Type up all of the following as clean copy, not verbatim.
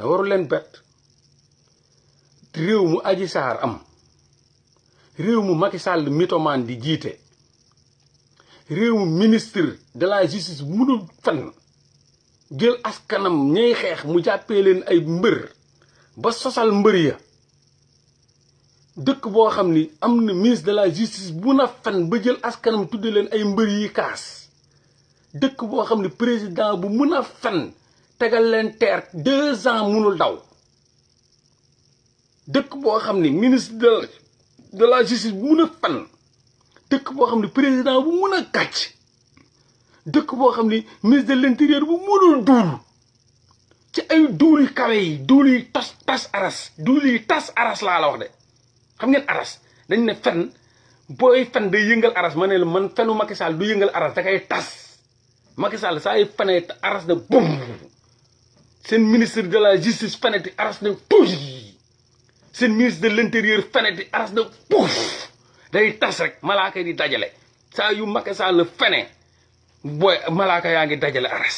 mais waru leen bett réew mu Adji Sarr am réew mu Macky Sall mythomane di jiite réew mu ministre de la justice mënul fen jël askanam ñay xeex mu jàppee leen ay mbër ba sosal mbër ya dëkk boo xam ni am na ministre de la justice bu na fen ba jël askanam tudde leen ay mbër yi kaas dëkk boo xam ni président bu mun a fen tegal leen teer 2 ans munul daw dëkk boo xam ni ministre de la justice bu mun a fen dëkk boo xam ni président bu mun a kàcc dëkk boo xam ni ministre de l'intérieur bu munul duul ci ay duul yu kawe yi duul yi tas aras duul yi tas aras laa la wax de xam ngeen aras dañ ne fen booy fen day yëngal aras ma ne la man fenu Macky Sall du yëngal aras da kay tas Macky Sall saa yu fenee aras na bum seen ministre de la justice feneti aras na tuuti seen ministre de l'intérieur feneti aras na puuf day tas rek malaaka di dajale saa yu Macky Sall fene booy malaaka yaa ngi dajale aras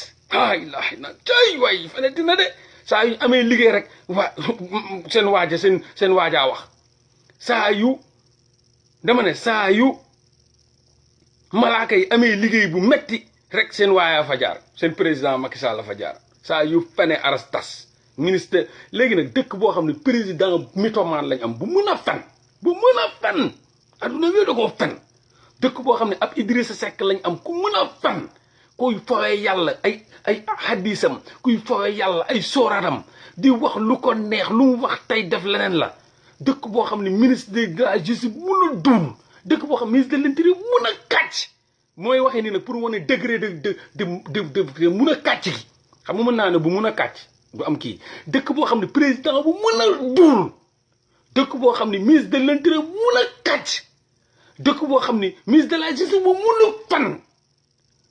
ilahi na cay waay feneti na de saa yu amee liggéey rek seen waajaa wax saa yu dama ne saa yu malaaka yi amee liggéey bu metti rek seen waayaa fa jaar seen président Macky Sall la fa jaar saa yu fene aras tas ministre léegi nag dëkk boo xam ne président mythomane lañ am bu mën a fen adduna wéy da koo fen dëkk boo xam ne ab Idrissa Seck lañ am ku mën a fen kuy fowee yàlla ay hadisam kuy fowee yàlla ay sooratam di wax lu ko neex lu mu wax tey def leneen la dëkk boo xam ne ministre de la justice mun a duul dëkk boo xam ne ministre de l'intérieur mun a kàcc mooy waxee ni nag pour wane degré de mun a kàcc gi xam nga mën naa ne bu mun a kàcc du am kii dëkk boo xam ne président bu mun a duul dëkk boo xam ne ministre de l'intérieur mun a kàcc dëkk boo xam ne ministre de la justice bu mun a fan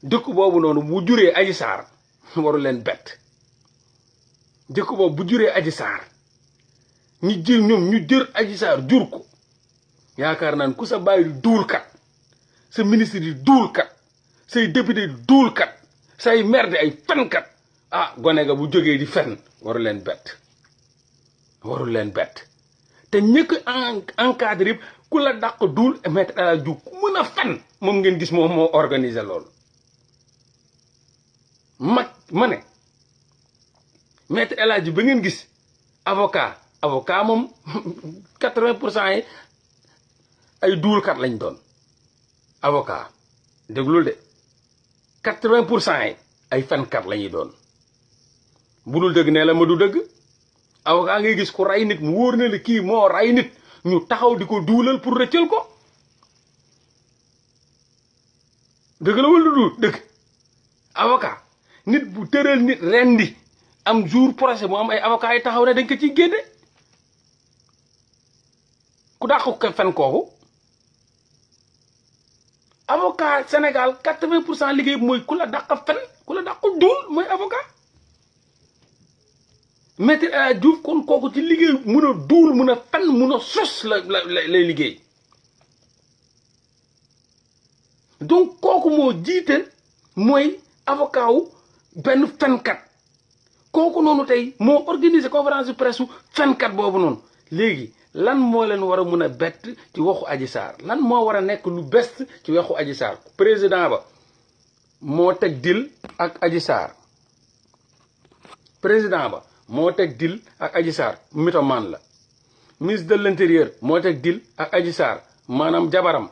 dëkk boobu noonu bu juree Adji Sarr waru leen bett dëkk boobu bu juree Adji Sarr ñu jër Adji Sarr jur ko yaakaar naan ku sa bàyyi di duul kat sa ministre di duul kat say député di duul kat say maire di ay fenkat gone ga bu jógee di fen waru leen bett te ñëkk encadré yëpp ku la dàq duul Maître El Hadji Diouf ku mën a fen moom ngeen gis moom moo organiser loolu ma ne Maître El Hadji ba ngeen gis avocat moom 80% yi ay duulkat lañ doon avocat déglul de 80% yi ay fenkat lañuy doon bu dul dëgg ne la ma du dëgg avocat ngay gis ku rey nit mu wóor na la kii moo rey nit ñu taxaw di ko duulal pour rëccal ko dëgg la wala du dëgg avocat nit bu tëral nit rendi am jour procès mu am ay avocat yi taxaw ne dañ ko ciy génne ku dàq ko fen kooku avocat Sénégal 80% liggéey mooy ku la dàq fen ku la dàq duul mooy avocat Maître El Hadji Diouf kon kooku ci liggéey mun a duul mun a fen mun a sos lay liggéey donc kooku moo jiite mooy avocat wu benn fenkat kooku noonu tey moo organiser conférence de presse fenkat boobu noonu léegi lan moo leen war a mun a bett ci waxu Adji Sarr lan moo war a nekk lu best ci waxu Adji Sarr président ba moo teg dil ak Adji Sarr président ba moo teg dil ak Adji Sarr mythomane la ministre de l'intérieur moo teg dil ak Adji Sarr maanaam jabaram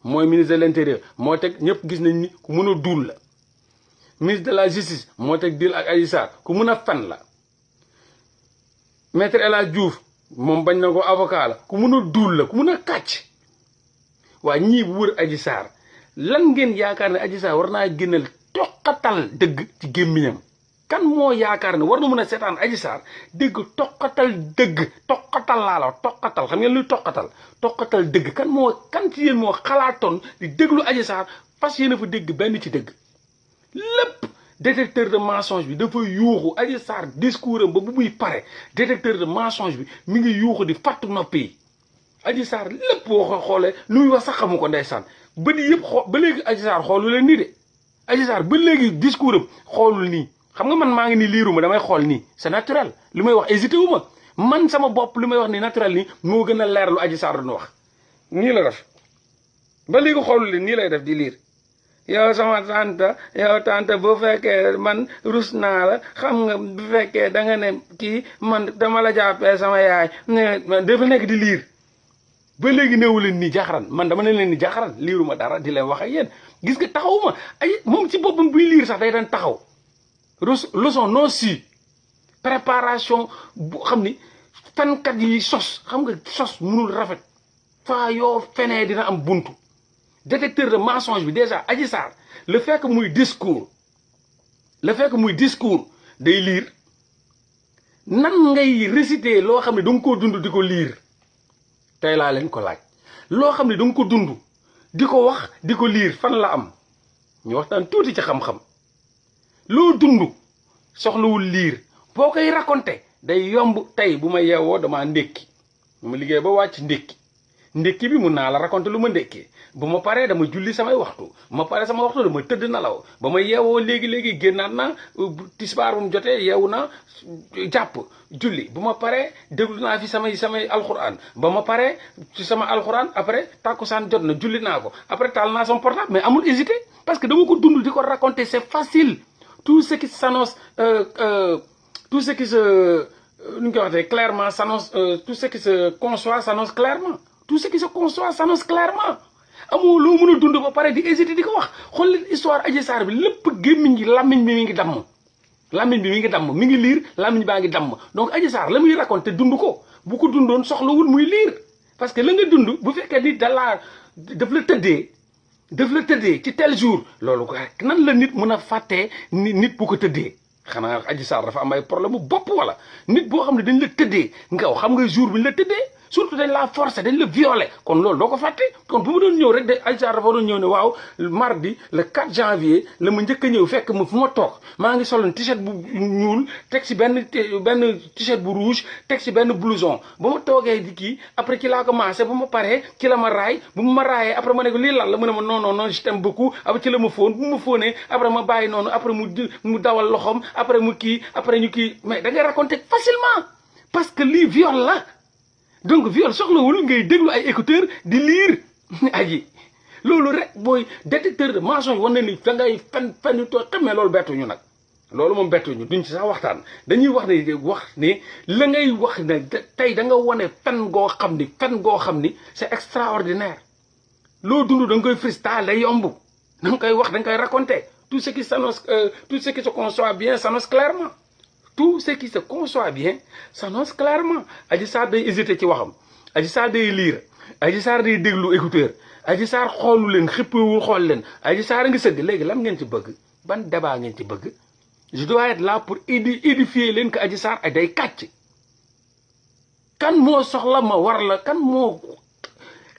mooy ministre de l'intérieur moo teg ñëpp gis nañ ni ku mun a duul la ministre de la justice moo teg dil ak Adji Sarr ku mun a fen la Maître El Hadji Diouf moom bañ na ko avocat la ku mun a duul la ku mun a kàcc waa ñii bu wër Adji Sarr lan ngeen yaakaar ne Adji Sarr war naa génnal toqatal dëgg ci gémmiñam kan moo yaakaar ne war na mën a seetaan Adji Sarr dégg toqatal dëgg toqatal laa la toqatal xam ngeen luy toqatal dëgg kan ci yéen moo xalaatoon di déglu Adji Sarr fas yéen a fa dégg benn ci dëgg lépp détecteur de mensonge bi dafa yuuxu Adji Sarr discours am ba bu muy pare détecteur de mensonge bi mi ngi yuuxu di fàttu noppi yi Adji Sarr lépp boo ko xoolee lu muy wax sax xamu ko ndeysaan ba di yëpp ba léegi Adji Sarr xoolu leen nii de Adji Sarr ba léegi discours am xoolul nii xam nga man maa ngi ni liiruma damay xool nii c'est naturel li may wax hésité wu ma man sama bopp li may wax ni naturel nii moo gën a leer lu Adji Sarr doon wax nii la def ba léegi xoolul li nii lay def di liir yow sama tante bu fekkee man rus naa la xam nga bu fekkee da nga ne kii man dama la jàppee sama yaay dafa nekk di liir ba léegi néewu leen ni jaxaran man dama ne leen ni jaxaran liiruma dara di leen wax ak yéen gis nga taxawuma ay moom ci boppam buy liir sax day daan taxaw leçon non si préparation bu xam ni fenkat yi sos xam nga sos munul rafet faa yoo fenee dina am buntu détecteur de mensonge bi déjà Adji Sarr le fait que muy discours day lire nan ngay réciter loo xam ne da nga koo dund di ko lire tey laa leen ko laaj loo xam ne da nga ko dund di ko wax di ko lire fan la am ñu waxtaan tuuti ci xam-xam loo dund soxlawul lire boo koy raconter day yomb tey bu ma yeewoo damaa ndékki bu ma liggéey ba wàcc ndékki bi mun naa la raconter lu ma ndékkee bu ma paree dama julli samay waxtu ma pare sama waxtu dama tëdd nalaw ba ma yeewoo léegi génnaat naa tisbaar bu mu jotee yeewu naa jàpp julli bu ma paree déglu naa fi samay alxuraan ba ma paree ci sama alxuraan après tàkkusaan jot na julli naa ko après taal naa sama portable mais amul hésité parce que dama ko dund di ko raconter c'est facile tout ce qui s'annonce tout ce qui se nu ñu koy waxee clairement s'annonce tout ce qui se conçoit s'annonce clairement tout ce qui se conçoit s'annonce clairement amoo loo mën a dund ba pare di hésiter di ko wax xool leen histoire Adji Sarr bi lépp gémmiñ gi làmmiñ bi mi ngi damm mi ngi liir làmmiñ baa ngi damm donc Adji Sarr la muy raconté dund ko bu ko dundoon soxlawul muy liir parce que la nga dund bu fekkee ni daf la tëddee ci tel jour loolu nan la nit mën a fàttee nit bu ko tëddee xanaa Adji Sarr dafa am ay problème bu bopp wala nit boo xam ne dañ la tëddee nga xam nga jour bi ñu la tëddee surtout dañ la forcé dañ la violé kon loolu doo ko fàtte kon bu ma doon ñëw rek de Adji Sarr dafa doon ñëw ne waaw mardi le 4 janvier la ma njëkk a ñëw fekk ma fu ma toog maa ngi soloon t-shirt bu ñuul teg si benn t-shirt bu rouge teg si benn blouson ba ma toogee di kii après ci laa commencé ba ma paree ci la ma raay bu ma raayee après ma ne ko lii lan la mu ne ma non je t'aime beaucoup après ci la ma fóon bu ma fóonee après ma bàyyi noonu après mu dawal loxoom après mu kii après ñu kii mais da ngay raconter facilement parce que lii viol la donc viol soxlawul ngay déglu ay écouteurs di lire Adji loolu rek booy détecteur de mensonge wan na ni da ngay fen yu too xam ne loolu bettuñu nag loolu moom bettuñu duñ ci sax waxtaan dañuy wax ne la ngay wax ne tey da nga wane fen goo xam ni c'est extraordinaire loo dund da nga koy freestyle day yomb da nga koy wax da nga koy raconter tout ce qui s'annonce tout ce qui se conçoit bien s'annonce clairement tout ce qui se conçoit bien s'annonce clairement Adji Sarr day hésité ci waxam Adji Sarr day lire Adji Sarr day déglu écouteur Adji Sarr xoolu leen xëppewul xool leen Adji Sarr ngi sëgg léegi lan ngeen ci bëgg ban débat ngeen ci bëgg je dois être là pour édifier leen que Adji Sarr day kàcc kan moo soxla ma war la kan moo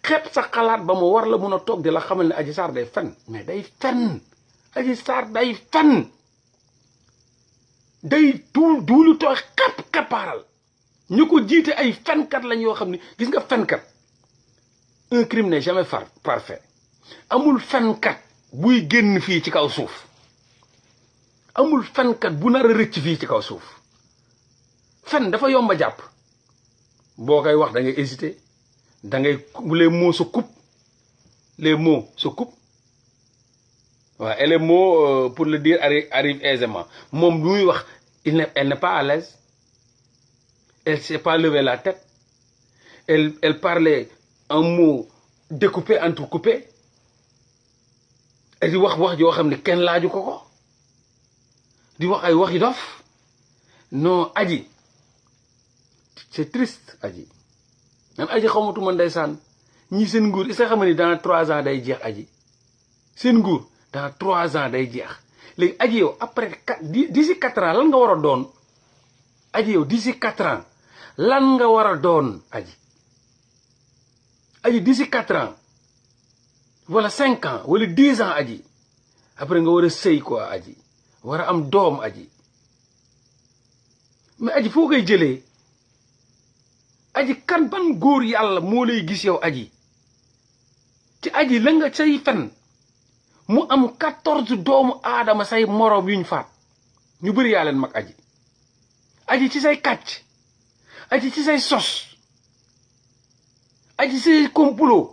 xeeb sa xalaat ba ma war la mun a toog di la xamal ne Adji Sarr day fen mais day fen Adji Sarr day fen day duulu tooy xeppaaral ñu ko jiite ay fenkat lañ yoo xam ne gis nga fenkat un crime n'est jamais parfait amul fenkat buy génn fii ci kaw suuf amul fenkat bu nar a rëcc fii ci kaw suuf fen dafa yomba jàpp boo koy wax da ngay hésiter da ngay les mots se coupent waaw et les mots pour le dire arrive aisément moom lu muy wax elle n'est pas à l'aise elle s'est pas levé la tête elle parlait un mot découpé entrecoupé et di wax joo xam ne kenn laaju ko di wax ay waxi dof non Adji c'est triste Adji man Adji xamatuma ndeysaan ñi seen nguur est-ce que xam ni dans 3 ans day jeex Adji seen nguur dans 3 ans day jeex léegi Adji yow après d'ici 4 ans lan nga war a doon Adji yow d'ici 4 ans lan nga war a doon Adji d'ici 4 ans wala 5 ans wala 10 ans Adji après nga war a sëy quoi Adji war a am doom Adji mais Adji foo koy jëlee Adji kan ban góor yàlla moo lay gis yow Adji ci Adji la nga say fen mu am 14 doomu aadama say moroom yuñ faat ñu bëri yaa leen mag aji ci say kàcc aji ci say sos aji ci say complot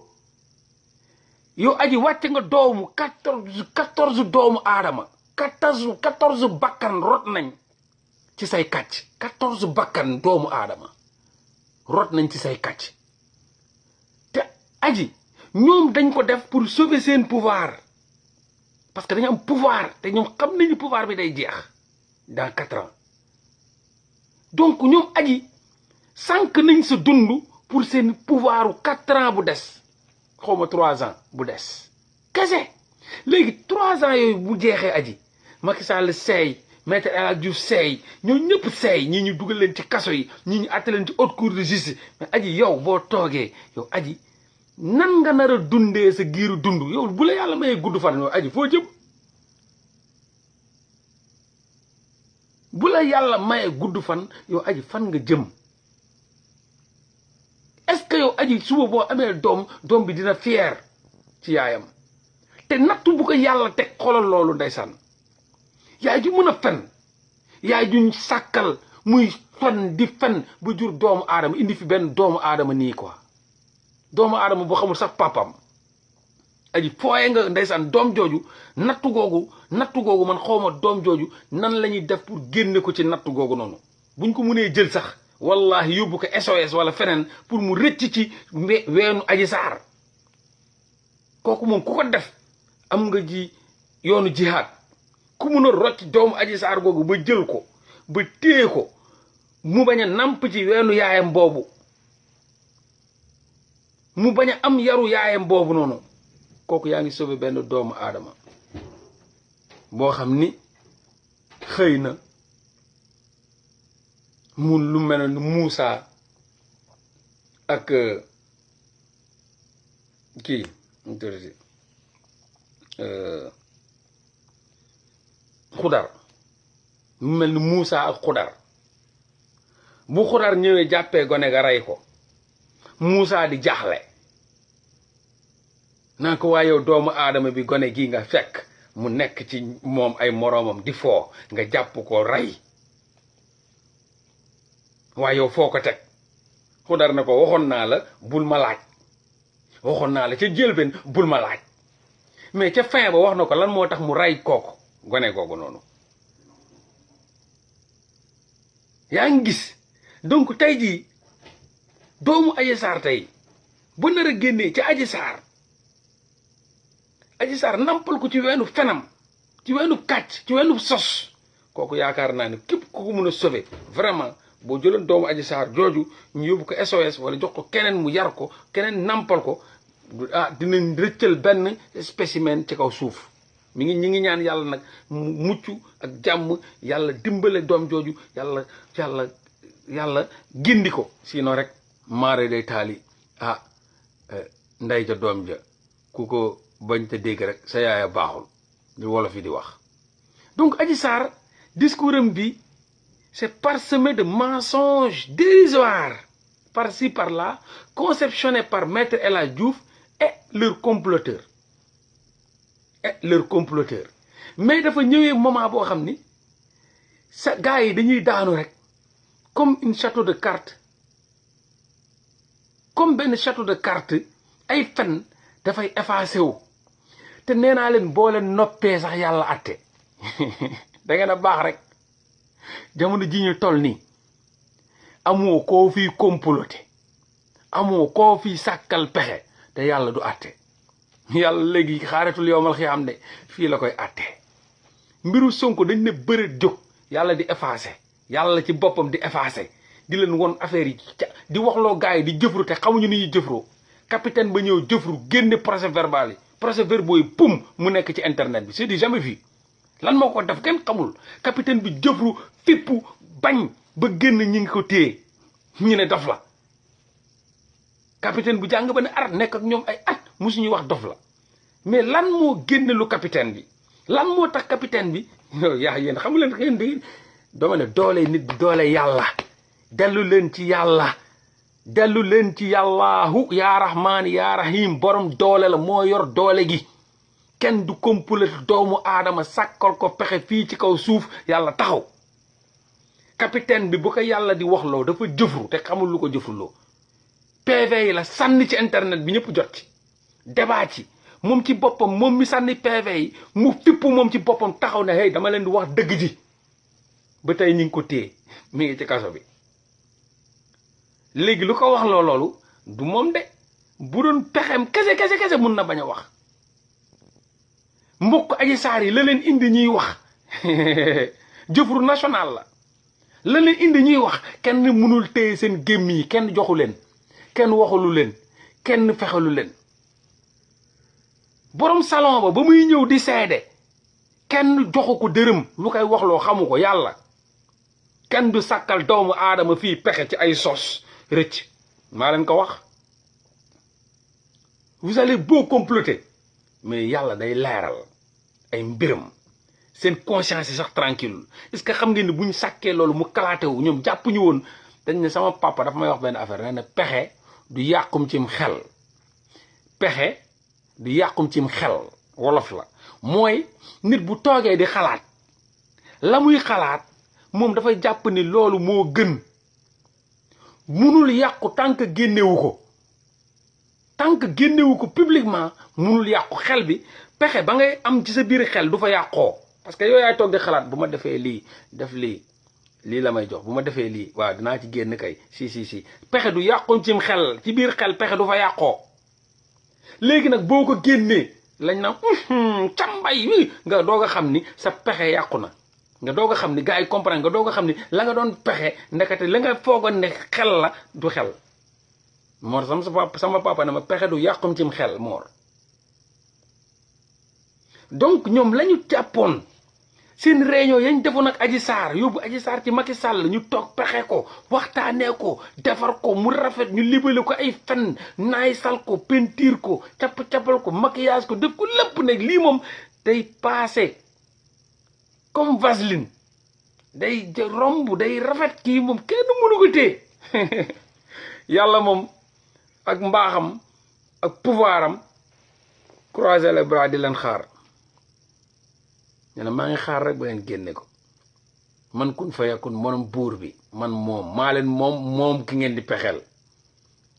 yow aji wàcce nga doomu 14 doomu aadama 14 bakkan rot nañ ci say kàcc 14 bakkan doomu aadama rot nañ ci say kàcc te aji ñoom dañ ko def pour sauver seen pouvoir parce que dañu am pouvoir te ñoom xam nañu pouvoir bi day jeex dans 4 ans donc ñoom aji sànq nañ sa dund pour seen pouvoiru 4 ans bu des xawma 3 ans bu des kese léegi 3 ans yooyu bu jeexee aji Macky Sall seey Maître El Hadji Diouf seey ñoo ñëpp seey ñii ñu dugal leen ci kaso yi ñii ñu àtte leen ci haute cour de justice mais aji yow boo toogee yow aji nan nga nar a dundee sa giiru dund yow bu la yàlla mayee gudd fan yow aji foo jëm bu la yàlla mayee gudd fan yow aji fan nga jëm est-ce que yow aji suba boo amee doom bi dina fier ci yaayam te nattu bu ko yàlla teg xolal loolu ndeysaan yaay ju mën a fen yaay juñ sàkkal muy fen di fen bu jur doomu aadama indi fi benn doomu aadama nii quoi doomu aadama boo xamul sax papam aji fooye nga ndeysaan doom jooju nattu googu man xawma doom jooju nan la ñuy def pour génne ko ci nattu googu noonu buñ ko mënee jël sax wallahi yóbbu ko SOS wala feneen pour mu rëcc ci weenu Adji Sarr kooku moom ku ko def am nga ji yoonu jihaad ku mun a rocc doomu Adji Sarr googu ba jël ko ba téye ko mu bañ a namp ci weenu yaayam boobu mu bañ a am yaru yaayam boobu noonu kooku yaa ngi sauvé benn doomu aadama boo xam ni xëy na mun lu mel ni Moussa ak kii Xudar mu mel ni Moussa ak Xudar bu Xudar ñëwee jàppee gone ga rey ko Moussa di jaaxle naa ko waaye yow doomu aadama bi gone gi nga fekk mu nekk ci moom ay moroomam di foo nga jàpp ko rey waaye yow foo ko teg Xudar na ko waxoon naa la bul ma laaj waxoon naa la ca jëlbeen bul ma laaj mais ca fin ba wax na ko lan moo tax mu rey kooku gone googu noonu yaa ngi gis donc tey jii doomu Adji Sarr tey bu nar a génnee ci Adji Sarr nampal ko ci weenu fenam ci weenu kàcc ci weenu sos kooku yaakaar naa ne képp ku ko mën a sauver vraiment boo jëloon doomu Adji Sarr jooju ñu yóbbu ko SOS wala jox ko keneen mu yar ko keneen nampal ko dinañ rëccal benn spécimen ci kaw suuf ñi ngi ñaan yàlla nag mu mucc ak jàmm yàlla dimbale doom jooju yàlla gindi ko sinon rek maare day taali nday ja doom ja ku ko bañ te dégg rek sa yaaya baaxul di wolof yi di wax donc Adji Sarr discours am bi c'est parsemé de mensonges dérisoires par-ci par-là conceptionnés par Maître El Hadji Diouf et leurs comploteurs mais dafa ñëwee moment boo xam ni sa gars yi dañuy daanu rek comme une château de cartes comme benn château de cartes ay fen dafay effacé wu te nee naa leen boo leen noppee sax yàlla atte da ngeen a baax rek jamono ji ñu toll nii amoo koo fii comploté amoo koo fii sàkkal pexe te yàlla du atte yàlla léegi xaaratul yowmal xiyaam de fii la koy atte mbiru Sonko dañ ne bëreet jóg yàlla di effacé yàlla ci boppam di effacé di leen won affaire yi di waxloo gars yi di jëfru te xamuñu ni ñuy jëfroo capitaine ba ñëw jëfru génne procès verbal yi procès verbaux yi pum mu nekk ci internet bi c'est du jamais vu lan moo ko def kenn xamul capitaine bi jëfru fippu bañ ba génn ñi ngi ko téye ñu ne dof la capitaine bu jàng ba ne arat nekk ak ñoom ay at musuñu wax dof la mais lan moo génne lu capitaine bi lan moo tax capitaine bi yaa yéen xamu leen yéen di dama ne doole nit bi doole yàlla dellu leen ci yàlla dellu leen ci yàllaahu yaa rahmaan yaa rahim borom doole la moo yor doole gi kenn du complot doomu aadama sàkkal ko pexe fii ci kaw suuf yàlla taxaw capitaine bi bu ko yàlla di wax loo dafa jëfru te xamul lu ko jëfruloo PV yi la sànni ci internet bi ñëpp jot ci débat ci moom ci boppam moom mi sànni PV yi mu fipp moom ci boppam taxaw ne hey dama leen di wax dëgg ji ba tey ñu ngi ko téye mi ngi ci kaso bi léegi lu ko wax loolu du moom de bu doon pexem kese mun na bañ a wax mbokk Adji Sarr yi la leen indi ñuy wax jëfru national la leen indi ñuy wax kenn mënul téye seen gémmiñ yi kenn joxu leen kenn waxulu leen kenn fexelu leen borom salon ba muy ñëw di seede kenn joxu ko dërëm lu koy waxloo xamu ko yàlla kenn du sàkkal doomu aadama fii pexe ci ay sos rëcc maa leen ko wax vous allez beau comploter mais yàlla day leeral ay mbiram seen conscience yi sax tranquille est-ce que xam ngeen ne bu ñu sàkkee loolu mu kalaate wu ñoom jàpp ñu woon dañ ne sama papa dafa may wax benn affaire ne pexe du yàqum cim xel pexe du yàqum cim xel wolof la mooy nit bu toogee di xalaat la muy xalaat moom dafay jàpp ni loolu moo gën munul yàqu tant que génnewu ko publiquement munul yàqu xel bi pexe ba ngay am ci sa biir xel du fa yàqoo parce que yow yaay toog di xalaat bu ma defee lii def lii la may jox bu ma defee lii waaw dinaa ci génn kay si pexe du yàqoon cim xel ci biir xel pexe du fa yàqoo léegi nag boo ko génnee lañ na càmbay wi nga doog a xam ni sa pexe yàqu na nga doog a xam ni gars yi comprendre nga doog a xam ni la nga doon pexe ndekete la nga foogoon ne xel la du xel Mor sama papa ne ma pexe du yàqum cim xel Mor donc ñoom la ñu jàppoon seen réunion yañ defoon ak Adji Sarr yóbbu Adji Sarr ci Macky Sall ñu toog pexe ko waxtaanee ko defar ko mu rafet ñu libale ko ay fen naay sal ko peinture ko cappal ko maquillage ko def ko lépp nag lii moom day passé comme vaseline day romb day rafet kii moom kenn mënu ko téye yàlla moom ak mbaaxam ak pouvoiram croiser les bras di leen xaar ñene maa ngi xaar rek ba ngeen génne ko man kun fayakun moom buur bi man moom maa leen moom ki ngeen di pexeel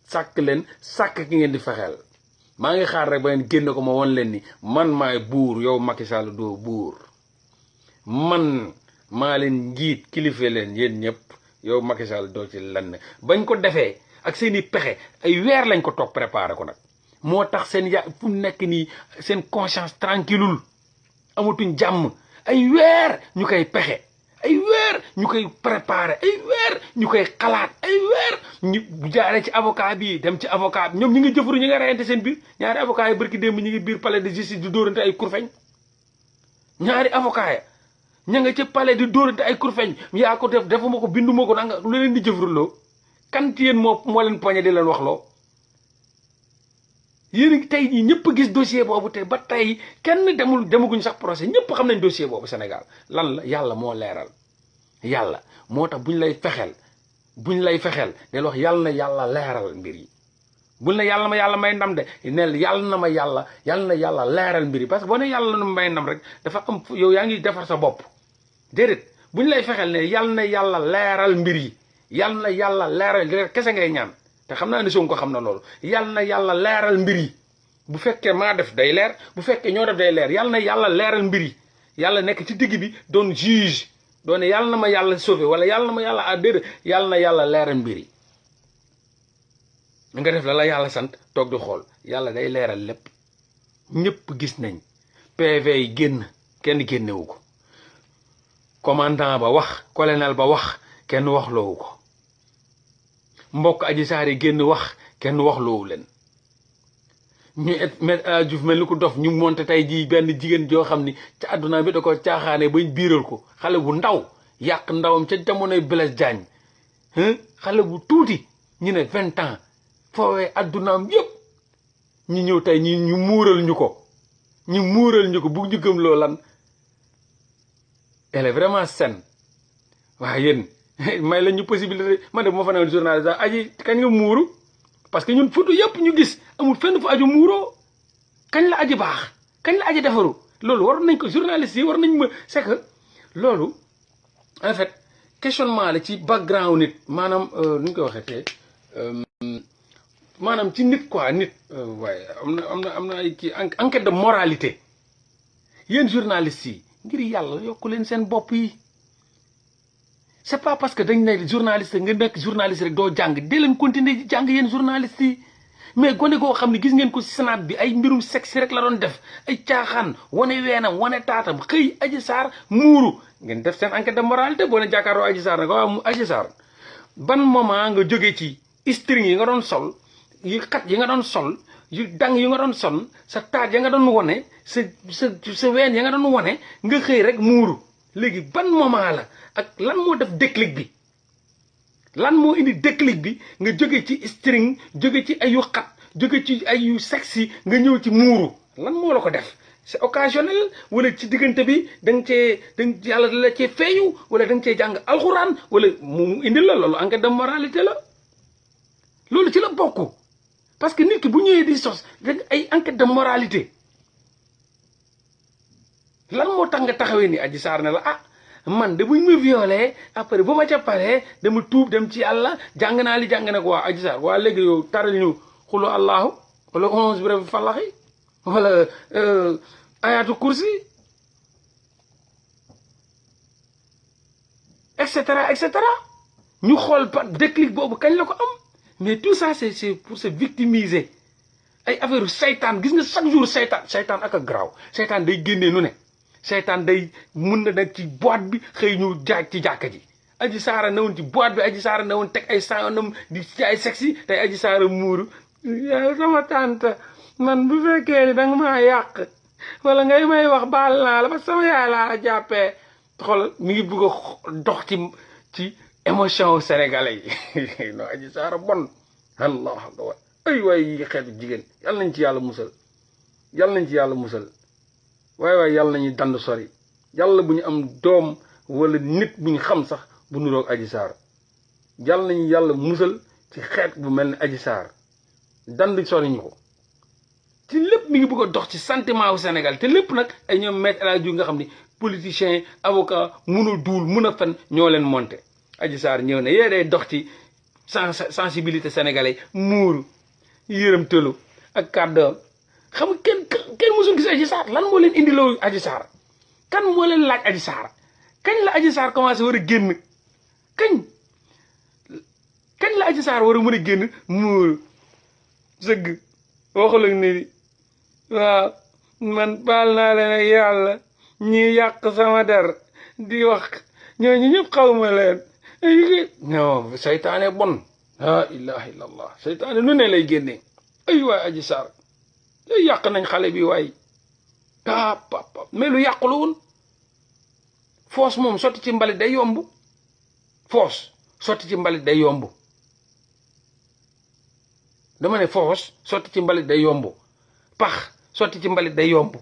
sàkk ki ngeen di fexeel maa ngi xaar rek ba ngeen génne ko ma won leen ni man maay buur yow Macky Sall doo buur man maa leen njiit kilife leen yéen ñëpp yow Macky Sall doo ci lenn bañ ko defee ak seeni pexe ay weer lañ ko toog préparé ko nag moo tax seen fu mu nekk nii seen conscience tranquilleul amatuñ jàmm ay weer ñu koy pexe ay weer ñu koy préparé ay weer ñu koy xalaat ay weer ñu jaaree ci avocat bi dem ci avocat bi ñoom ñi ngi jëfuru ñi nga reyante seen biir ñaari avocat yi barki démb ñi ngi biir palais de justice di dóorante ay kurfeñ ñaari avocat ya ña nga ca palais di dóorante ay kurfeñ yaa ko def defuma ko binduma ko nanga lu leen di jëfuruloo kan ci yéen moo leen poñe di leen wax loo yéen tey jii ñëpp gis dossier boobu te ba tey kenn demaguñ sax procès ñëpp xam nañ dossier boobu Sénégal lan la yàlla moo leeral yàlla moo tax buñ lay fexeel del wax yàlla na yàlla leeral mbir yi bul ne yàlla ma yàlla may ndam de neel yàlla na yàlla leeral mbir yi parce que boo ne yàlla na may ndam rek dafa am yow yaa ngi defar sa bopp déedéet buñ lay fexeel ne yàlla na yàlla leeral mbir yi yàlla na yàlla leeral kese ngay ñaan te xam naa ne Sonko xam na loolu yàlla na yàlla leeral mbir yi bu fekkee maa def day leer bu fekkee ñoo def day leer yàlla na yàlla leeral mbir yi yàlla nekk ci digg bi doon juge doon ne yàlla na ma yàlla sauvé wala yàlla na ma yàlla déedéet yàlla na yàlla leeral mbir yi nga def la yàlla sant toog di xool yàlla day leeral lépp ñëpp gis nañ PV yi génn kenn génnewu ko commandant ba wax colonel ba wax kenn wax loowu ko mbokk Adji Sarr yi génn wax kenn wax loowu leen ñu Me Diouf mel ni ko dof ñu monté tey jii benn jigéen joo xam ni ca àdduna bi da ko caaxaane bañ biiral ko xale bu ndaw yàq ndawam ca jamonoy Blaise Diagne xale bu tuuti ñu ne 20 ans foowee addunaam yëpp ñu ñëw tey ñu muural ñu ko bu ñu gëm loo lan elle est vraiment saine waaye yéen may la ñu possibilité man de bu ma fa newoon journaliste aji kañ nga muuru parce que ñun photo yëpp ñu gis amul fenn fu aju muuroo kañ la aji baax kañ la aji defaru loolu war nañ ko journaliste yi war nañ ma c'est que loolu en fait questionnement la ci background nit maanaam nu ñu koy waxee tey maanaam ci nit quoi nit waaye am na ay kii enquête de moralité yéen journalistes yi ngir yàlla yokku leen seen bopp yi c'est pas parce que dañ ne journaliste nga nekk journaliste rek doo jàng dee leen continuer di jàng yéen journalistes yi mais gone goo xam ne gis ngeen ko ci Sénat bi ay mbirum sexe rek la doon def ay caaxaan wane weenam wane taatam xëy Adji Sarr muuru ngeen def seen enquête de moralité boo leen jàkkaaroo Adji Sarr nag waaw Adji Sarr ban moment nga jóge ci string yi nga doon sol yu xat yi nga doon sol yu dang yi nga doon son sa taat ya nga doon wane sa ween ya nga doon wane nga xëy rek muuru léegi ban moment la ak lan moo def déclic bi lan moo indi déclic bi nga jóge ci string jóge ci ay yu xat jóge ci ay yu sexy nga ñëw ci muuru lan moo la ko def c'est occasionnel wala ci diggante bi yàlla da la cee feeyu wala da nga cee jàng alxuraan wala mu indi la loolu enquête de moralité la loolu ci la bokk parce que nit ki bu ñëwee di sos rek ay enquête de moralité lan moo tax nga taxawee ni Adji Sarr ne la ah man de buñ ma violé après bu ma ca paree dama tuub dem ci yàlla jàng naa li jàng nag waa Adji Sarr waa léegi yow taral ñu xulu allahu wala 11 bi rek fallaxi wala ayatu kursi et cetera ñu xool par déclic boobu kañ la ko am mais tout ça c'est pour se victimiser ay affaire seytaan gis nga chaque jour seytaan ak a garaaw seytaan day génnee nu ne seytaan day mun na nag ci boîte bi xëy ñu jaaj ci jàkka ji Adji Sarr na woon ci boîte bi Adji Sarr na woon teg ay saanam di jaay sexy tey Adji Sarr muuru yow sama tante man bu fekkee ni danga maa yàq wala ngay may wax baal naa la parce que sama yaay laa la jàppee xool mi ngi bëgg a dox ci émotion sénégalais yi non Adji Sarr bon allah akbar ay waay yi xeetu jigéen yàlla nañ ci yàlla musal waay yàlla nañu dand sori yàlla bu ñu am doom wala nit bu ñu xam sax bu nuroog Adji Sarr yàlla nañu yàlla musal ci xeet bu mel ni Adji Sarr dand sori ñu ko ci lépp mi ngi bëgg a dox ci sentiment wu Sénégal te lépp nag ay ñoom Maître El Hadji Diouf nga xam ni politicien avocat mun a duul mun a fen ñoo leen monté Adji Sarr ñëw ne yee day dox ci sensibilité sénégalais muuru yërëm tëlu ak kàddoom xam nga kenn musul gis Adji Sarr lan moo leen indiloo Adji Sarr kan moo leen laaj Adji Sarr kañ la Adji Sarr commencé war a génn kañ la Adji Sarr war a mën a génn muuru sëgg waxul ak ni waaw man baal naa leen ak yàlla ñi yàq sama der di wax ñooñu ñëpp xawma leen non seytaane bon la ilaha illallah seytaane lu ne lay génnee ay waay Adji Sarr yooyu yàq nañ xale bi waay pap mais lu yàqu la woon foos moom sotti ci mbalit day yomb foos sotti ci mbalit day yomb dama ne foos sotti ci mbalit day yomb pax sotti ci mbalit day yomb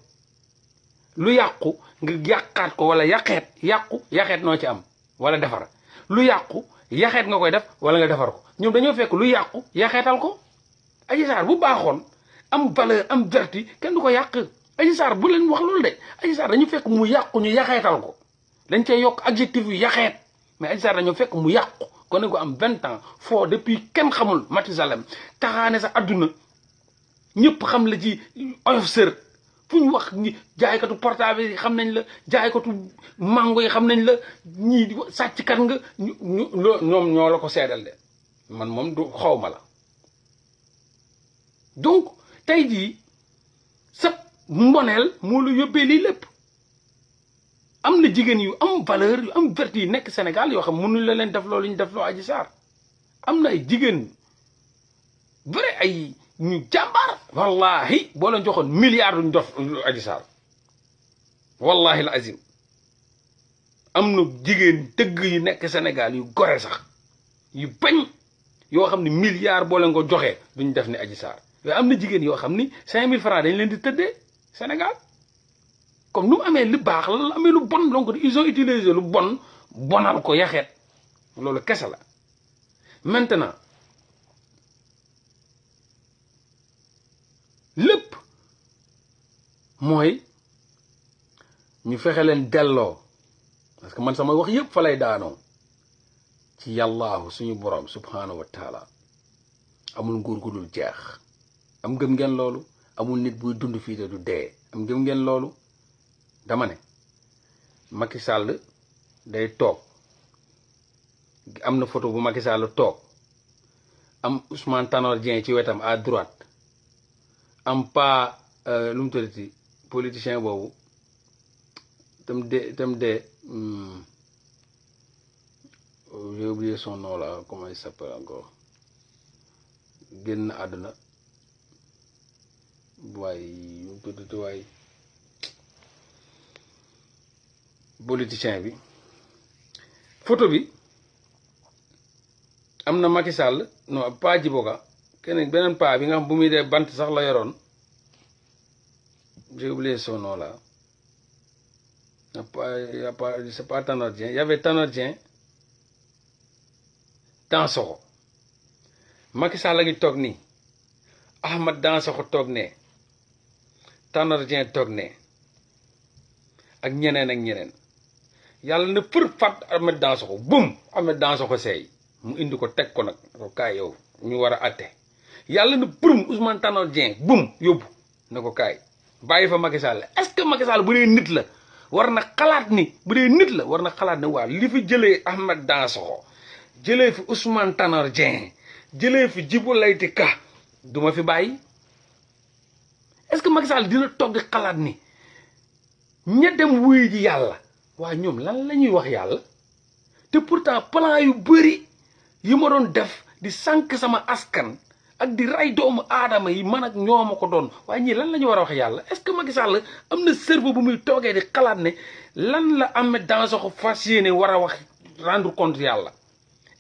lu yàqu nga yàqaat ko wala yaxeet noo ci am wala defar lu yàqu yaxeet nga koy def wala nga defar ko ñoom dañoo fekk lu yàqu yaxeetal ko Adji Sarr bu baaxoon am valeur am vertu kenn du ko yàq Adji Sarr bu leen wax loolu de Adji Sarr dañu fekk mu yàqu ñu yaxeetal ko dañ cee yokk adjectif yu yaxeet mais Adji Sarr dañoo fekk mu yàqu kon ne ko am 20 ans foo depuis kenn xamul Mathusalem taxaane sa adduna ñëpp xam la ci oyof sër fu ñu wax ñi jaaykatu portable yi xam nañ la jaaykatu mango yi xam nañ la ñii sàcckat nga ñoom ñoo la ko seedal de man moom du xawma la donc tey jii sa mboneel moo la yóbbee lii lépp am na jigéen yu am valeur yu am vertu yu nekk Sénégal yoo xam mënuñ la leen def loolu ñu def loo Adji Sarr am na ay jigéen vrai ay ñu jàmbaar wallahi boo leen joxoon milliard duñ def Adji Sarr wallahi la azim am na jigéen dëgg yu nekk Sénégal yu gore sax yu bañ yoo xam ne milliard boo leen ko joxee duñ def ni Adji Sarr yooyu am na jigéen yoo xam ni 5000 francs dañ leen di tëddee Sénégal comme nu mu amee lu baax la amee lu bon donc ils ont utilisé lu bon bonal ko yaxeet loolu kese la maintenant lépp mooy ñu fexe leen delloo parce que man sama wax yëpp fa lay daanoo ci yàllaahu suñu borom subhanahu wa taala. amul nguur gu dul jeex am gëm ngeen loolu amul nit buy dund fii te du dee am gëm ngeen loolu dama ne Macky Sall day toog am na photo bu Macky Sall toog am Ousmane Tanor Dieng ci wetam à droite am pas lu mu tuddati politicien boobu tam de j'ai oublié son nom là comment il s'appelle encore génn àdduna waaye mu tuddati waay politicien bi photo bi am na Macky Sall non pas Djiboka keneen beneen paa bi nga xam bu muy dee bant sax la yoroon j'ai oublié son nom là c'est pas Tanor Dieng y avait Tanor Dieng Dansokho Macky Sall la ngi toog nii Ahmed Dansokho toog ne Tanor Dieng toog ne ak ñeneen yàlla na për fat Ahmed Dansokho bum Ahmed Dansokho seey mu indi ko teg ko nag ko kaay yow ñu war a atte yàlla na përum Ousmane Tanor Dieng bum yóbbu na ko kaay bàyyi fa Macky Sall est-ce que Macky Sall bu dee nit la war na xalaat ni bu dee nit la war na xalaat ne waa li fi jëlee Ahmed Dansokho jëlee fi Ousmane Tanor Dieng jëlee fi Djibo Leyti Ka du ma fi bàyyi est-ce que Macky Sall dina toog di xalaat ni ña dem wuy ji yàlla waa ñoom lan la ñuy wax yàlla te pourtant plan yu bëri yi ma doon def di sànq sama askan ak di rey doomu aadama yi man ak ñoo ma ko doon waaye ñii lan la ñu war a wax yàlla est-ce que Macky Sall am na cerveau bu muy toogee di xalaat ne lan la Ahmed Dansokho fas yéene war a wax rendre compte yàlla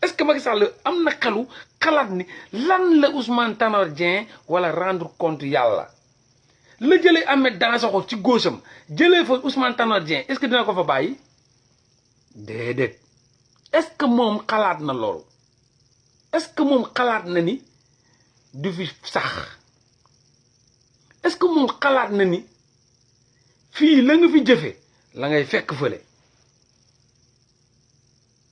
est-ce que Macky Sall am na xelu xalaat ni lan la Ousmane Tanor Dieng wala rendre compte yàlla la jëlee Ahmed Dansokho ci góosam jëlee fa Ousmane Tanor Dieng est-ce que dina ko fa bàyyi déedéet est-ce que moom xalaat na loolu est-ce que moom xalaat na ni du fi sax est-ce que moom xalaat na ni fii la nga fi jëfe la ngay fekk fële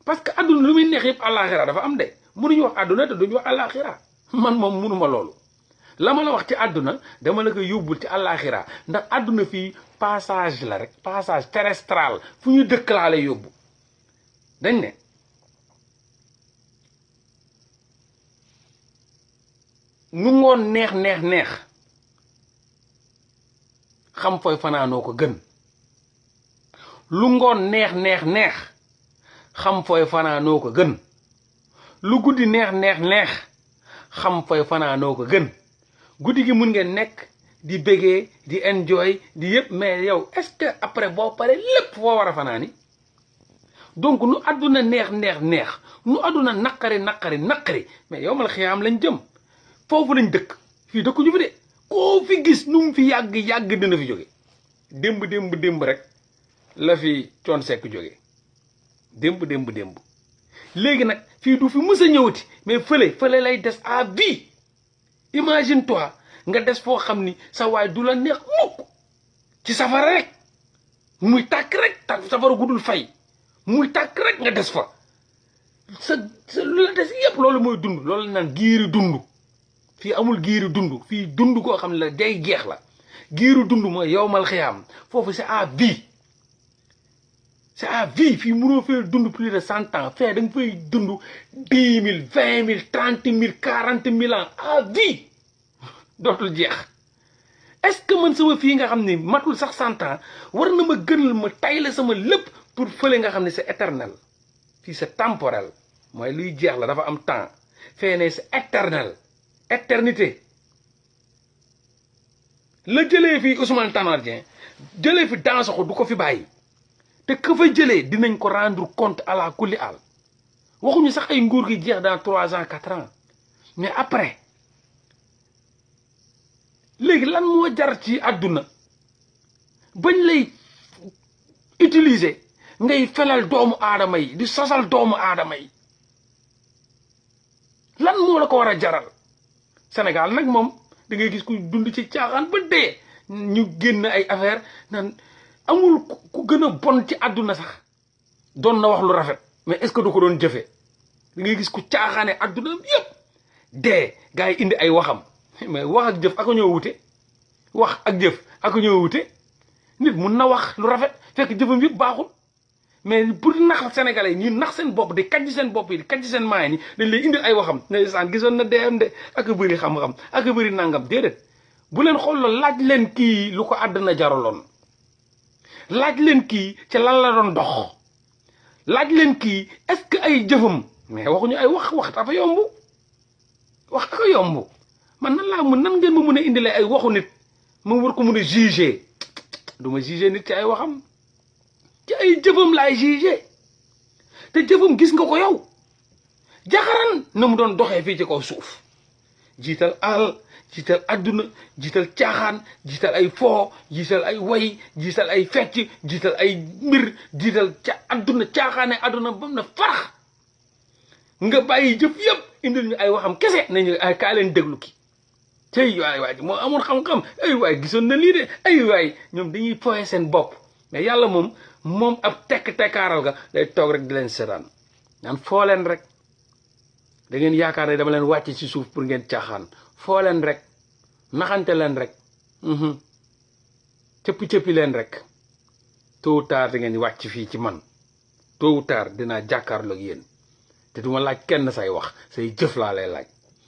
parce que àdduna lu muy neex yëpp àllaaxira dafa am de mënuñu wax àdduna te duñu wax àllaaxira man moom mënuma loolu la ma la wax ci àdduna dama la ko yóbbul ci àllaaxira ndax àdduna fii passage la rek passage terrestral fu ñu dëkk laa lay yóbbu dañ ne nu ngoon neex xam fooy fanaanoo ko gën lu ngoon neex xam fooy fanaanoo ko gën lu guddi neex xam fooy fanaanoo ko gën guddi gi mun ngeen nekk di bégee di enjoy di yëpp mais yow est-ce que après boo pare lépp foo war a fanaani donc nu àdduna neex nu àdduna naqari mais yow mal xiyaam lañ jëm foofu lañ dëkk fii dëkku ñu fi de koo fi gis nu mu fi yàgg dina fi jóge démb rek la fi Thione Seck jóge démb léegi nag fii du fi mës a ñëwati mais fële lay des à vie imagine toi nga des foo xam ni sa waay du la neex mukk ci safara rek muy tàkk rek safara gudul fay muy tàkk rek nga des fa sa lu la des yëpp loolu mooy dund loolu la naan giiri dund fii amul giiri dund fii dund koo xam ne la day jeex la giiru dund mooy yowmal xiyaam foofu c'est à vie fii mënoo fee dund plus de 100 ans fee da nga fay dund 10 000 20 000 30 000 40 000 ans à vie dootul jeex est-ce que man sama fii nga xam ne matul sax 100 ans war na ma gënal ma tay la sama lépp pour fële nga xam ne c'est éternel fii c'est temporel mooy luy jeex la dafa am temps fee ne c'est éternel éternité la jëlee fii Ousmane Tanor Dieng jëlee fi Dansokho du ko fi bàyyi te ka fa jëlee dinañ ko rendre compte à la kulli al waxuñu sax ay nguur gi jeex dans 3 ans 4 ans mais après léegi lan moo jar ci àdduna bañ lay utiliser ngay felal doomu aadama yi di sosal doomu aadama yi lan moo la ko war a jaral Sénégal nag moom da ngay gis ku dund ci caaxaan ba dee ñu génn ay affaire naan amul ku gën a bon ci àdduna sax doon na wax lu rafet mais est-ce que du ko doon jëfee da ngay gis ku caaxaane àdduna yëpp dee gars yi indi ay waxam mais wax ak jëf ako ñoo wute wax ak jëf ako ñoo wute nit mun na wax lu rafet fekk jëfam yëpp baaxul mais pour nax sénégalais ñi nax seen bopp di kàjj seen bopp yi di kàjj seen maay ni dañ lay indil ay waxam ndeysaan gisoon na deem de ak bëri xam-xam ak bëri nangam déedéet bu leen xool laaj leen kii lu ko àddina jaraloon laaj leen kii ca lan la doon dox laaj leen kii est-ce que ay jëfam mais waxuñu ay wax dafa yomb wax ko yomb man nan ngeen ma mun a indilee ay waxu nit ma war ko mun a juger du ma juger nit ci ay waxam ci ay jëfam laay juger te jëfam gis nga ko yow jaxaran na mu doon doxee fii ci kaw suuf jiital alal jiital adduna jiital caaxaan jiital ay foo jiital ay way jiital ay fecc jiital ay mbir jiital adduna caaxaane adduna bam na farax nga bàyyi jëf yëpp indil ñu ay waxam kese nañu ay kaa leen déglu ki tey waay moo amoon xam-xam ay waay gisoon na lii de ay waay ñoom dañuy foye seen bopp mais yàlla moom ab tekkaaral ga day toog rek di leen seetaan naan foo leen rek da ngeen yaakaar ne dama leen wàcc ci suuf pour ngeen caaxaan foo leen rek naxante leen rek cëppi leen rek tôt ou tard da ngeen wàcc fii ci man tôt ou tard dinaa jàkkaarloog yéen te duma laaj kenn say wax say jëf laa lay laaj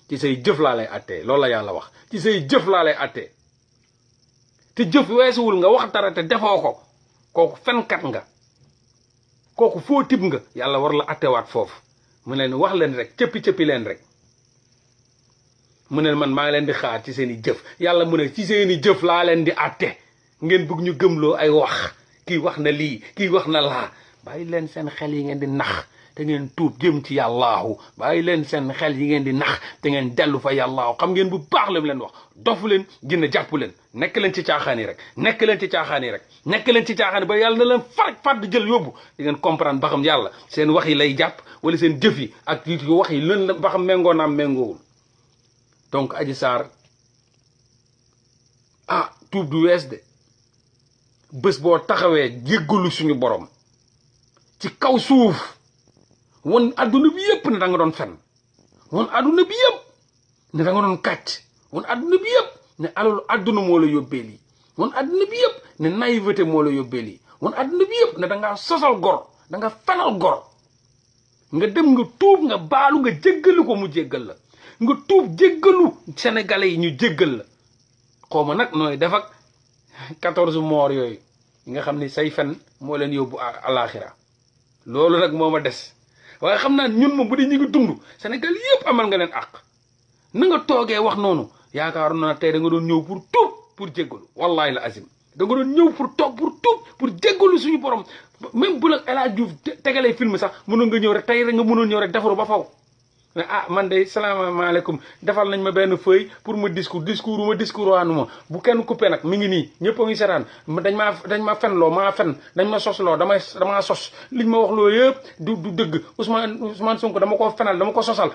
ci say jëf laa lay attee loolu la yàlla wax ci say jëf laa lay attee te jëf weesuwul nga wax dara te defoo ko kooku fenkat nga kooku foo tib nga yàlla war la attewaat foofu mu ne wax leen rek cëppi leen rek mu ne man maa ngi leen di xaar ci seen i jëf yàlla mu ne ci seen i jëf laa leen di atte ngeen bëgg ñu gëmloo ay wax kii wax na lii kii wax na laa bàyyi leen seen xel yi ngeen di nax te ngeen tuub jëm ci yàllaahu bàyyi leen seen xel yi ngeen di nax te ngeen dellu fa yàllaahu xam ngeen bu baax la mu leen wax dofu leen gën a jàpp leen nekk leen ci caaxaan yi rek nekk leen ci caaxaan yi rek nekk leen ci caaxaan yi ba yàlla na leen fàdd jël yóbbu di ngeen comprendre ba xam yàlla seen wax yi lay jàpp wala seen jëf yi ak wax yi leen la ba xam méngoo naam méngoowul donc Adji Sarr tuub du wees de bés boo taxawee jéggalu suñu borom ci kaw suuf won adduna bi yëpp ne da nga doon fen won adduna bi yëpp ne da nga doon kàcc won adduna bi yëpp ne alalu adduna moo la yóbbee lii won adduna bi yëpp ne naïveté moo la yóbbee lii won adduna bi yëpp ne da ngaa sosal gor da nga fenal gor nga dem nga tuub nga baalu nga jéggalu ko mu jéggal la nga tuub jéggalu sénégalais yi ñu jéggal la xaw ma nag nooy def ak 14 morts yooyu nga xam ni say fen moo leen yóbbu àlaxira loolu nag moo ma des waaye xam naa ñun moom bu dee ñu ngi dund Sénégal yëpp amal nga leen àq na nga toogee wax noonu yaakaaroon naa tey da nga doon ñëw pour tuub pour jéggalu wallahi la azim da nga doon ñëw pour toog pour tuub pour jéggalu suñu borom même bu la El Hadj Diouf tegalee film sax mënoon nga ñëw rek tey rek nga mënoon ñëw rek defaru ba faw mais man de salaamaaleykum defal nañ ma benn feuille pour ma discours waanu ma bu kenn coupé nag mi ngi nii ñëpp a ngi seetaan dañ ma fenloo maa fen dañ ma sosloo damaa sos liñ ma wax loo yëpp du dëgg Ousmane Sonko dama ko fenal dama ko sosal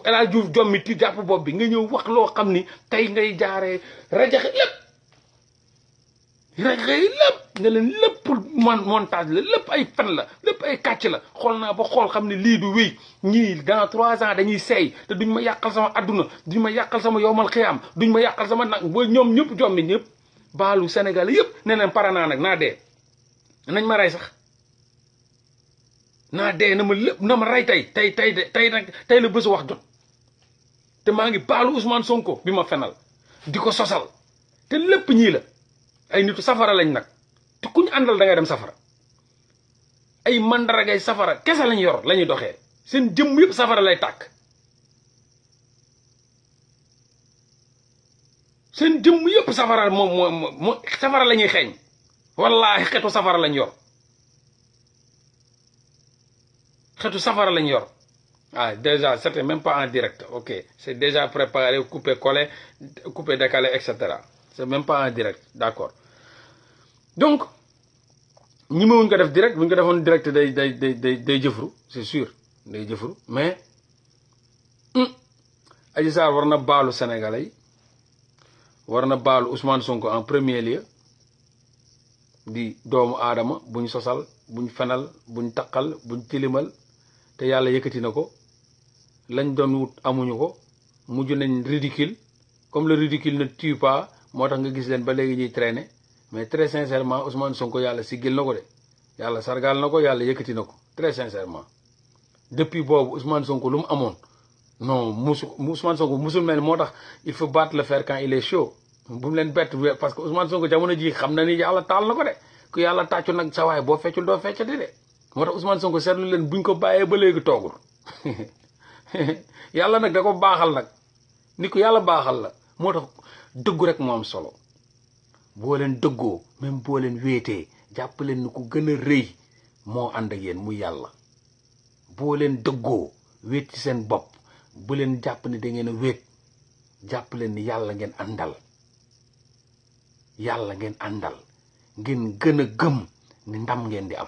El Hadj Diouf jommi ti jàpp bopp bi nga ñëw wax loo xam ni tey ngay jaaree rajaxe lépp ne leen lépp montage la lépp ay fen la lépp ay kàcc la xool naa ba xool xam ne lii du wéy ñii dans 3 ans dañuy seey te duñ ma yàqal sama adduna duñ ma yàqal sama yowmal xiyaam duñ ma yàqal sama nag ba ñoom ñëpp jommi ñëpp baalu Sénégal yëpp ne leen pare naa nag naa dee nañ ma rey sax naa dee na ma rey tey nag tey la bésu wax jot te maa ngi baalu Ousmane Sonko bi ma fenal di ko sosal te lépp ñii la ay nitu safara lañ nag te ku ñu àndal da ngay dem safara ay mandaragay safara kese lañ yor la ñuy doxee seen jëmm yëpp safara lay tàkk seen jëmm yëpp safara moo safara la ñuy xeeñ wallaahi xetu safara lañ yor xetu safara lañ yor déjà c'était même pas en direct ok c'est déjà préparé coupé collé coupé décalé etc. c'est même pas en direct d'accord donc ñi ma wuñ ko def direct bu ñu ko defoon direct day jëfru c'est sûr day jëfru mais Adji Sarr war na baalu Sénégalais yi war na baalu Ousmane Sonko en premier lieu di doomu aadama buñ sosal buñ fenal buñ taqal buñ tilimal te yàlla yëkkati na ko lañ doon wut amuñu ko mujj nañ ridicule comme le ridicule ne tue pas moo tax nga gis leen ba léegi ñuy traîner mais très sincèrement Ousmane Sonko yàlla siggil na ko de yàlla sargal na ko yàlla yëkkati na ko très sincèrement depuis boobu Ousmane Sonko lu mu amoon non Ousmane Sonko musul mel moo tax il faut battre le fer quand il est chaud bu mu leen bett parce que Ousmane Sonko jamono ji xam na ni yàlla taal na ko de ku yàlla tàccu nag sa waay boo feccul doo feccati de moo tax Ousmane Sonko seetlu leen buñ ko bàyyee ba léegi toogul yàlla nag da ko baaxal nag ni ko yàlla baaxal la moo tax dëggu rek moo am solo boo leen dëggoo même boo leen wéetee jàpp leen ni ku gën a rëy moo ànd ak yéen muy yàlla boo leen dëggoo wéet ci seen bopp bu leen jàpp ni da ngeen a wéet jàpp leen ni yàlla ngeen àndal ngeen gën a gëm ni ndam ngeen di am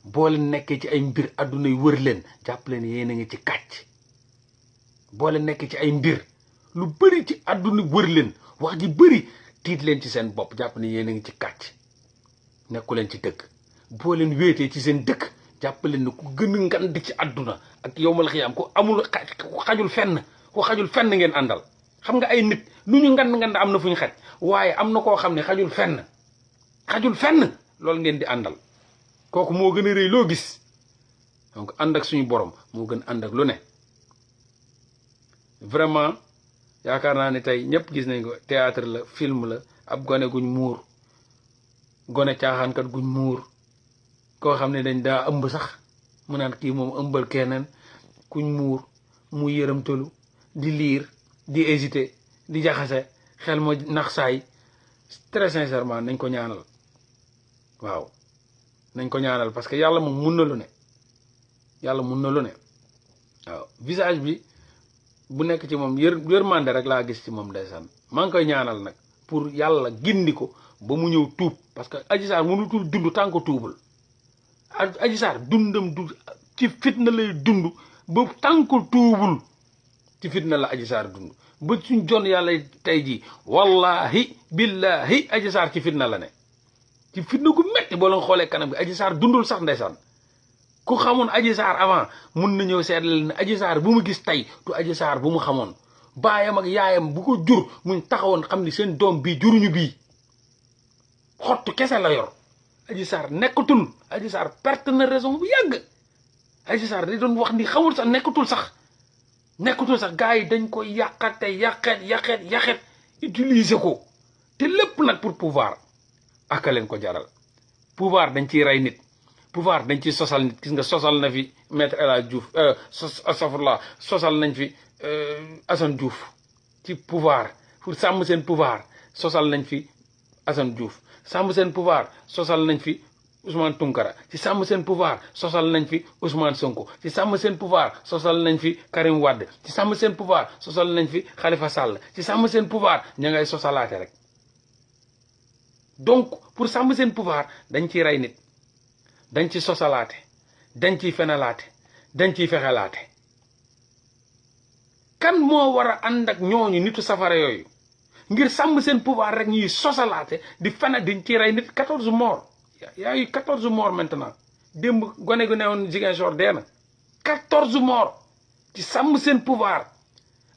boo leen nekkee ci ay mbir àdduna yi wër leen jàpp leen yéen a ngi ci kàcc boo leen nekkee ci ay mbir lu bëri ci àdduna wër leen wax ji bëri tiit leen ci seen bopp jàpp ne yéen a ngi ci kàcc nekku leen ci dëkk boo leen wéetee ci seen dëkk jàpp leen ne ku gën a ngand ci àdduna ak yowmal xiyaam ku amul xajul fenn ngeen àndal xam nga ay nit lu ñu ngand am na fu ñu xaj waaye am na koo xam ne xajul fenn loolu ngeen di àndal kooku moo gën a rëy loo gis donc ànd ak suñu borom moo gën ànd ak lu ne vraiment yaakaar naa ne tey ñëpp gis nañ ko théâtre la film la ab gone guñ muur gone caaxaankat guñ muur koo xam ne dañ daa ëmb sax mu naan kii moom ëmbal keneen kuñ muur mu yërëmtalu di liir di hésiter di jaxase xel ma nax saay très sincèrement nañ ko ñaanal waaw nañ ko ñaanal parce que yàlla moom mun na lu ne waaw visage bi bu nekk ci moom yërmande rek laa gis ci moom ndeysaan maa ngi koy ñaanal nag pour yàlla gindi ko ba mu ñëw tuub parce que Adji Sarr mënutul dund tant que tuubul Adji Sarr dundam du ci fitna lay dund ba tant que tuubul ci fitna la Adji Sarr dund ba suñ jon yàlla tey jii wallahi billahi Adji Sarr ci fitna la ne ci fitna gu metti boo leen xoolee kanam gi Adji Sarr dundul sax ndeysaan ku xamoon Adji Sarr avant mun na ñëw seetlal ne Adji Sarr bu mu gis tey du Adji Sarr bu mu xamoon baayam ak yaayam bu ko jur muñ taxawoon xam ni seen doom bii juruñu bii xottu kese la yor Adji Sarr nekkatul Adji Sarr perte na raison bu yàgg Adji Sarr di doon wax ni xamul sax nekkatul sax gars yi dañ ko yàqet utiliser ko te lépp nag pour pouvoir aka leen ko jaral pouvoir dañ ciy rey nit pouvoir dañ ciy sosal nit gis nga sosal na fi maître El Hadji Diouf sosal nañ fi Assane Diouf ci pouvoir pour sàmm seen pouvoir sosal nañ fi Assane Diouf sàmm seen pouvoir sosal nañ fi Ousmane Tounkara ci sàmm seen pouvoir sosal nañ fi Ousmane Sonko ci sàmm seen pouvoir sosal nañ fi Karim Wade ci sàmm seen pouvoir sosal nañ fi Khalifa Sall ci sàmm seen pouvoir ña ngay sosalaate rek donc pour sàmm seen pouvoir dañ ciy rey nit dañ ci sosalaate dañ ciy fenalaate dañ ciy fexelaate kan moo war a ànd ak ñooñu nitu safara yooyu ngir sàmm seen pouvoir rek ñuy sosalaate di fena diñ ciy rey nit 14 morts y a eu 14 morts maintenant démb gone gu newoon Ziguinchor dee na 14 morts ci sàmm seen pouvoir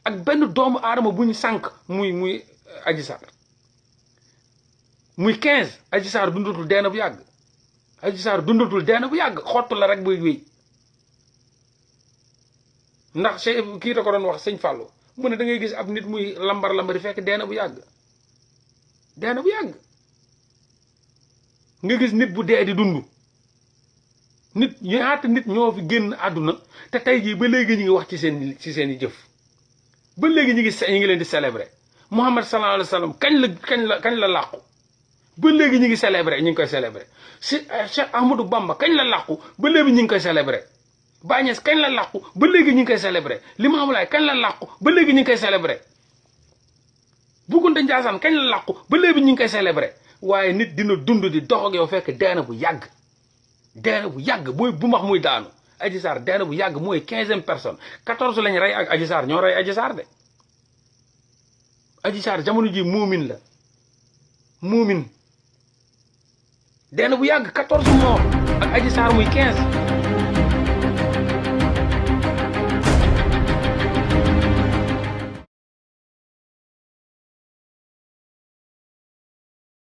ak benn doomu aadama bu ñu sànq muy Adji Sarr muy 15 Adji Sarr dundatul dee na bu yàgg Adji Sarr dundatul dee na bu yàgg xottu la rek buy wéy ndax kii da ko doon wax sëñ Fallou mu ne da ngay gis ab nit muy lambari fekk dee na bu yàgg nga gis nit bu dee di dund nit ñaata nit ñoo fi génn àdduna te tey jii ba léegi ñu ngi wax ci seen i jëf ba léegi ñu ngi leen di célébrer Muhammad sallallahu alayhi wa sallam kañ la làqu ba léegi ñu ngi célébrer ñu ngi koy célébrer Cheikh Ahmadou Bamba kañ la làqu ba léegi ñu ngi koy célébrer Baye Niass kañ la làqu ba léegi ñu ngi koy célébrer Limamou Laye kañ la làqu ba léegi ñu ngi koy célébrer Boukounta Ndiassane kañ la làqu ba léegi ñu ngi koy célébrer waaye nit dina dund di dox ak yow fekk deena bu yàgg booy bu max muy daanu Adji Sarr deena bu yàgg mooy 15e personne 14 lañ rey ak Adji Sarr ñoo rey Adji Sarr de Adji Sarr jamono ji muumin la muumin dee na bu yàgg 14 morts ak Adji Sarr muy 15